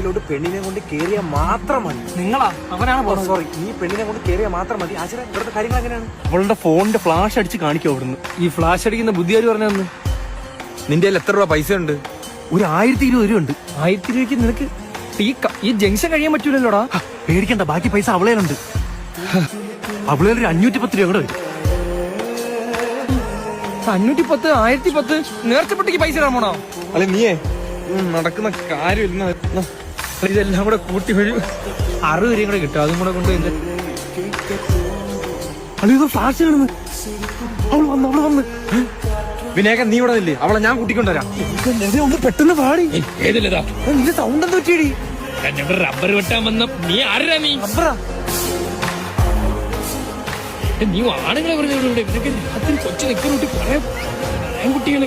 വീട്ടിലോട്ട് പെണ്ണിനെ കൊണ്ട് കേറിയാൽ മാത്രം മതി. നിങ്ങളാ അവനാണ് പറഞ്ഞത്. സോറി, നീ പെണ്ണിനെ കൊണ്ട് കേറിയാൽ മാത്രം മതി. ആശ്രയ ഇവിടുത്തെ കാര്യങ്ങൾ എങ്ങനെയാണ്? അവളുടെ ഫോണിന്റെ ഫ്ലാഷ് അടിച്ച് കാണിക്കും അവിടുന്ന്. ഈ ഫ്ലാഷ് അടിക്കുന്ന ബുദ്ധിയാര് പറഞ്ഞതെന്ന്? നിന്റെ എത്ര രൂപ പൈസ ഉണ്ട്? ഒരു 1020 രൂപ ഉണ്ട്. 1000 രൂപയ്ക്ക് നിനക്ക് ഈ ജംഗ്ഷൻ കഴിയാൻ പറ്റൂലല്ലോടാ. പേടിക്കണ്ട, ബാക്കി പൈസ അവളേലുണ്ട്. അവളേലൊരു 510 രൂപ കൂടെ വരും. 510, 1010 നേർച്ചപ്പെട്ടിക്ക് പൈസ ഇടാൻ പോണോ? അല്ലെ നീയേ നടക്കുന്ന കാര്യമില്ല. ഇതെല്ലാം കൂടെ കൂട്ടി വരും 60 രൂപയും കൂടെ കിട്ടും. അതും കൂടെ കൊണ്ട് അല്ലോ ഫ്ലാഷ് കാണുന്നു. അവള് വന്ന് വിനേക, നീ ഇവിടെ നില്ലേ? അവളെ ഞാൻ കൂട്ടിക്കൊണ്ടുവരാം. ഒന്ന് പെട്ടെന്ന് പാടി. ഏതില്ലതാ നിന്റെ സൗണ്ട് എന്താ പറ്റിയടി? റബ്ബർ വെട്ടാൻ വന്ന നീ ആരാ? നീ റബ്ബറാ? നീ ആണുങ്ങളെ പറഞ്ഞു കൊച്ചു നിൽക്കുന്ന കുട്ടി പറയാൻ കുട്ടികളെ